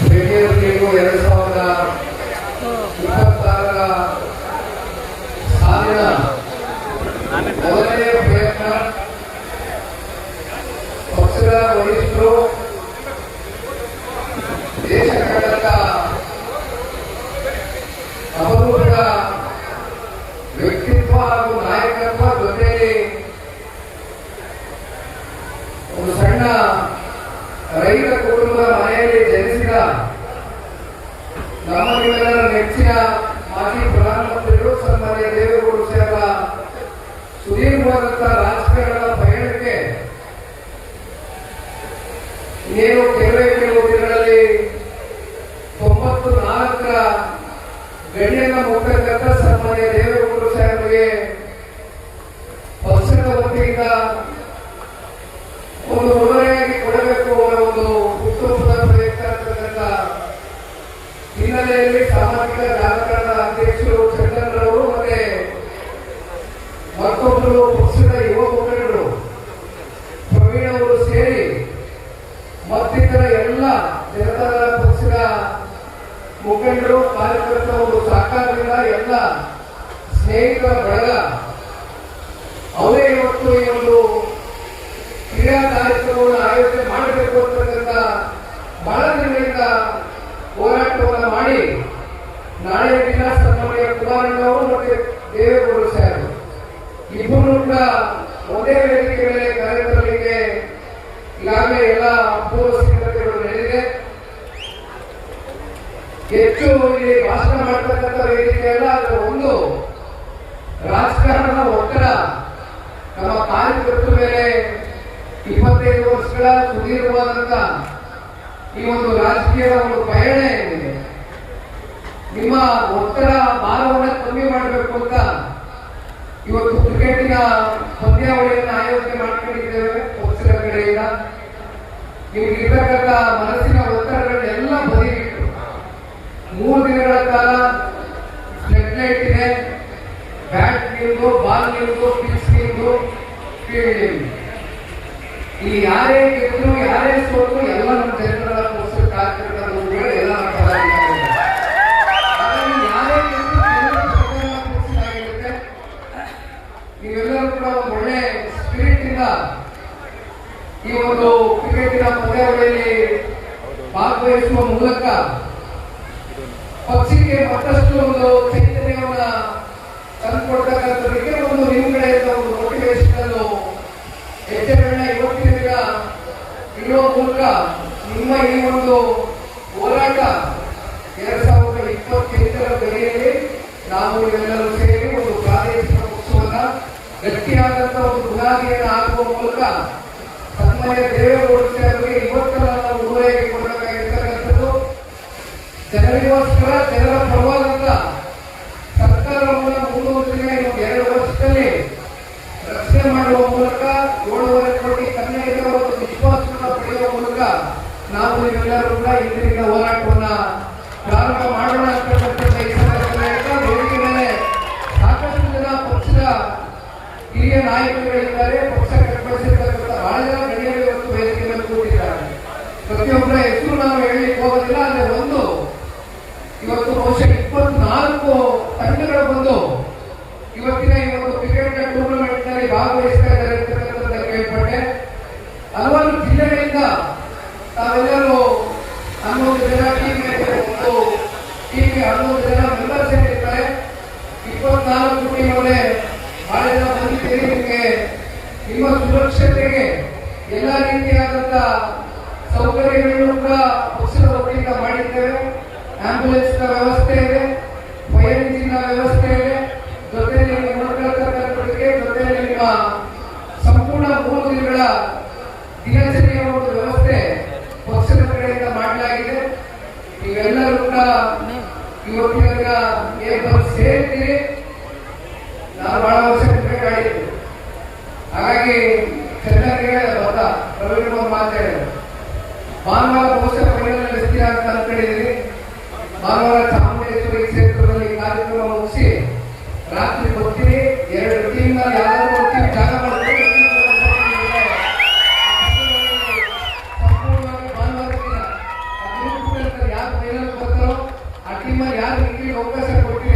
Premier league 2026ರ ಸಾಲಿನ ಮೊದಲನೆಯ ಪ್ರಯತ್ನ ಪಕ್ಷದ ವರಿಷ್ಠರು ದೇಶ ಕಂಡಂತ ಅಪರೂಪದ ವ್ಯಕ್ತಿತ್ವ ಹಾಗೂ ನಾಯಕತ್ವ ಜೊತೆಯಲ್ಲಿ ಒಂದು ಸಣ್ಣ ರೈತ ಕುಟುಂಬದ ಮನೆಯಲ್ಲಿ ಜನಿಸಿದ ನಮ್ಮೆಲ್ಲರ ನೆಚ್ಚಿನ ಮಾಜಿ ಪ್ರಧಾನಮಂತ್ರಿಗಳು ಸನ್ಮಾನ್ಯ ದೇವೇಗೌಡರು ಅವರ ಸುದೀರ್ಘವಾದಂತ ರಾಜಕಾರಣದ ಪಯಣಕ್ಕೆ ಇನ್ನೇನು ಕೆಲವು ದಿನಗಳಲ್ಲಿ 94ರ ಗಡಿಯನ್ನು ಮುಟ್ಟತಕ್ಕಂಥ ಸನ್ಮಾನ್ಯ ದೇವೇಗೌಡರು ಸಾಹೇಬರಿಗೆ ಪಕ್ಷದ ವತಿಯಿಂದ ಒಂದು ಉಡುಗೊರೆಯಾಗಿ ಕೊಡಬೇಕು ಅನ್ನೋ ಒಂದು ಹುಟ್ಟುಹಬ್ಬದ ಪ್ರಯತ್ನ ಇರತಕ್ಕಂಥ ಹಿನ್ನೆಲೆಯಲ್ಲಿ ಸಾಮಾಜಿಕ ಜಾಲತಾಣದ ಅಧ್ಯಕ್ಷರು ಚಂದನ್ ರವರು ಮತ್ತೆ ಮತ್ತೊಬ್ಬರು ಪಕ್ಷದ ಯುವ ಮುಖಂಡರು ಪ್ರವೀಣ್ ಅವರು ಸೇರಿ ಮತ್ತಿತರ ಎಲ್ಲ ಜನತಾದಳ ಪಕ್ಷದ ಮುಖಂಡರು ಕಾರ್ಯಕರ್ತರ ಒಂದು ಸಹಕಾರದಿಂದ ಎಲ್ಲ ಸ್ನೇಹಿತರ ಬಳಗ ಅವರೇ ಇವತ್ತು ಈ ಒಂದು ಕ್ರೀಡಾ ಕಾರ್ಯಕ್ರಮವನ್ನು ಆಯೋಜನೆ ಮಾಡಬೇಕು ಅಂತಕ್ಕಂಥ ಬಹಳ ದಿನಗಳಿಂದ ಹೋರಾಟವನ್ನು ಮಾಡಿ ನಾಳೆ ದಿನ ಸನ್ಮಾನ್ಯ ಕುಮಾರಣ್ಣವರು ಮತ್ತು ದೇವೇಗೌಡರು ಸಾಹೇಬರು ಇಬ್ಬರು ಕೂಡ ಒಂದೇ ವೇದಿಕೆ ಮೇಲೆ ಕಾರ್ಯಕ್ರಮಕ್ಕೆ ಈಗಾಗಲೇ ಎಲ್ಲ ಪೂರ್ವ ಸಿದ್ಧತೆಗಳು ನಡೆದಿದೆ. ಹೆಚ್ಚು ಇಲ್ಲಿ ಭಾಷಣ ಮಾಡತಕ್ಕಂಥ ವೇದಿಕೆ ಅಲ್ಲ, ಅದರ ಒಂದು ರಾಜಕಾರಣದ ಒತ್ತಡ ನಮ್ಮ ಕಾರ್ಯಕರ್ತರ ಮೇಲೆ 25 ವರ್ಷಗಳ ಸುದೀರ್ಘವಾದಂತ ಈ ಒಂದು ರಾಜಕೀಯದ ಒಂದು ಪಯಣ ಏನಿದೆ, ನಿಮ್ಮ ಒತ್ತಡ ಭಾರವನ್ನು ಕಮ್ಮಿ ಮಾಡಬೇಕು ಅಂತ ಇವತ್ತು ಕ್ರಿಕೆಟಿನ ಪಂದ್ಯಾವಳಿಯನ್ನು ಆಯೋಜನೆ ಮಾಡ್ಕೊಂಡಿದ್ದೇವೆ ಪಕ್ಷದ ಕಡೆಯಿಂದ. ನಿಮ್ಗೆ ಇರ್ತಕ್ಕಂಥ ಮನಸ್ಸಿನ ಒತ್ತಡಗಳನ್ನೆಲ್ಲ ಬದಿಗಿಟ್ಟು 3 ದಿನಗಳ ಕಾಲ ಫ್ಲಡ್ ಲೈಟ್ ಇದೆ, ಬ್ಯಾಟ್ ನಿಮ್ದು, ಬಾಲ್ ನಿಮ್ದು, ಪಿಚ್ ನಿಮ್ದು, ಫೀಲ್ಡ್ ನಿಮ್ದು. ಇಲ್ಲಿ ಯಾರೇ ಗೆದ್ರು ಯಾರೇ ಸೋತು ಎಲ್ಲ ನಮ್ಮ ಜನರ ಪಕ್ಷದ ಕಾರ್ಯಕರ್ತರು ಎಲ್ಲ ಯಾರೇ ಗೆದ್ರು ಪಕ್ಷದಾಗಿರುತ್ತೆ. ನೀವೆಲ್ಲರೂ ಕೂಡ ಒಂದು ಒಳ್ಳೆ ಸ್ಪಿರಿಟ್ ಇಂದ ಈ ಒಂದು ಕ್ರಿಕೆಟಿನ ಪಂದ್ಯಾವಳಿಯಲ್ಲಿ ಭಾಗವಹಿಸುವ ಮೂಲಕ ಪಕ್ಷಕ್ಕೆ ಮತ್ತಷ್ಟು ಒಂದು ಚೈತನ್ಯವನ್ನ ತಂದುಕೊಡ್ತಕ್ಕಂಥದಕ್ಕೆ ಒಂದು ನಿಮ್ಮ ಕಡೆಯಿಂದ ಒಂದು ಮೋಟಿವೇಶನ್ ಹೆಜ್ಜೆಗಳನ್ನ ಇವತ್ತಿನ ದಿನ ಇಡುವ ಮೂಲಕ ನಿಮ್ಮ ಈ ಒಂದು ಹೋರಾಟ 2028ರ ಗಡಿಯಲ್ಲಿ ನಾವು ಇವೆಲ್ಲರೂ ಸೇರಿ ಒಂದು ಪ್ರಾದೇಶಿಕ ಪಕ್ಷವನ್ನ ಗಟ್ಟಿಯಾದಂತಹ ಒಂದು ಬುನಾದಿಯನ್ನು ಹಾಕುವ ಮೂಲಕ ಸನ್ಮಾನ್ಯ ದೇವೇಗೌಡರು ಸಾಹೇಬರಿಗೆ ಇವತ್ತು ನಾವು ಉಡುಗೊರೆಗೆ ಕೊಡಬೇಕಾಗಿರ್ತಕ್ಕಂಥದ್ದು ಜನರಿಗೋಸ್ಕರ ಜನರ ಪರವಾದಂತ ಸರ್ಕಾರವನ್ನು ಮುಂದುವರೆದಿನ 2 ವರ್ಷದಲ್ಲಿ ರಕ್ಷಣೆ ಮಾಡುವ ಮೂಲಕ 7.5 ಕೋಟಿ ಕನ್ನಡಿಗರ ಒಂದು ವಿಶ್ವಾಸವನ್ನು ಪಡೆಯುವ ಮೂಲಕ ನಾವು ನೀವೆಲ್ಲರೂ ಕೂಡ ಇಂದಿನ ಹೋರಾಟವನ್ನ ಪ್ರಾರಂಭ ಮಾಡೋಣ ಅಂತಕ್ಕಂಥ ವೇದಿಕೆ ಮೇಲೆ ಸಾಕಷ್ಟು ಜನ ಪಕ್ಷದ ಹಿರಿಯ ನಾಯಕರುಗಳಿದ್ದಾರೆ. ಪಕ್ಷ ಕಟ್ಟಬಡಿಸಿರ್ತಕ್ಕಂಥ ಬಹಳ ಜನ ಗಣ್ಯರು ಇವತ್ತು ವೇದಿಕೆ ಮೇಲೆ ಕೂತಿದ್ದಾರೆ. ಪ್ರತಿಯೊಬ್ಬರ ಹೆಸರು ನಾವು ಹೇಳಲಿಕ್ಕೆ ಹೋಗೋದಿಲ್ಲ. ಆದರೆ ಒಂದು ಇವತ್ತು ಬಹುಶಃ 24 ತಂಡಗಳು ಬಂದು ಇವತ್ತಿನ ಈ ಒಂದು ಕ್ರಿಕೆಟ್ ಟೂರ್ನಮೆಂಟ್ ನಲ್ಲಿ ಭಾಗವಹಿಸ್ತಾ ಇದ್ದಾರೆ ಅಂತಕ್ಕಂಥ ಕೇಳ್ಪಟ್ಟೆ. ಹಲವಾರು ಜಿಲ್ಲೆಗಳಿಂದ ತಾವೆಲ್ಲರೂ 11 ಜನ ಟೀಮ್ಗೆ 11 ಜನ ಮೆಂಬರ್ಸ್ ಏನಿರ್ತಾರೆ, 24 ಟೀಮಲ್ಲೇ ಬಹಳ ಜನ ಬಂದಿದ್ದೀರಿ. ನಿಮಗೆ ನಿಮ್ಮ ಸುರಕ್ಷತೆಗೆ ಎಲ್ಲ ರೀತಿಯಾದಂತ ಸೌಕರ್ಯಗಳನ್ನು ಕೂಡ ಪಕ್ಷದ ವತಿಯಿಂದ ಮಾಡಿದ್ದೇವೆ. ಆಂಬ್ಯುಲೆನ್ಸ್ ನ ವ್ಯವಸ್ಥೆ ಇದೆ, ಫೈರ್ ಇಂಜಿನ್ ನ ವ್ಯವಸ್ಥೆ ಇದೆ, ಜೊತೆಯಲ್ಲಿ ನೋಡ್ಕೊಳ್ತಕ್ಕಂಥದಕ್ಕೆ ಜೊತೆಯಲ್ಲಿ ನಿಮ್ಮ ಸಂಪೂರ್ಣ 3 ದಿನಗಳ ದಿನಚರಿಯ ಒಂದು ವ್ಯವಸ್ಥೆ ಪಕ್ಷದ ಕಡೆಯಿಂದ ಮಾಡಲಾಗಿದೆ. ನೀವೆಲ್ಲರೂ ಕೂಡ ಇವತ್ತಿನ ದಿನ ಸೇರ್ತೀರಿ. ನಾನು ಬಹಳ ವರ್ಷ ಕ್ರಿಕೆಟ್ ಆಡಿದ್ದೆ, ಹಾಗಾಗಿ ಚೆನ್ನಾಗಿ ಬದ್ದ ಪ್ರವೀಣ್ ಅವರು ಮಾತಾಡಿದ್ರು. ಭಾನುವಾರ ಬಹುಶಃ ಫೈನಲ್ ಸ್ಥಿರ ಅಂತ ಅನ್ಕೊಂಡಿದ್ದೀನಿ. ಭಾನುವಾರ ಚಾಮುಂಡೇಶ್ವರಿ ಕ್ಷೇತ್ರದಲ್ಲಿ ಕಾರ್ಯಕ್ರಮ ಮುಗಿಸಿ ರಾತ್ರಿ ಬರ್ತೀರಿ. 2 ಟೀಮ್ ಯಾರಾದ್ರೂ ಬರ್ತೀವಿ ಜಾಗ ಮಾಡ್ತೀವಿ. ಸಂಪೂರ್ಣವಾಗಿ ಯಾರು ಫೈನಲ್ ಬರ್ತಾರೋ ಆ ಟೀಮಲ್ಲಿ ಯಾರು ನಿಮಗೆ ಅವಕಾಶ ಕೊಟ್ಟಿರಿ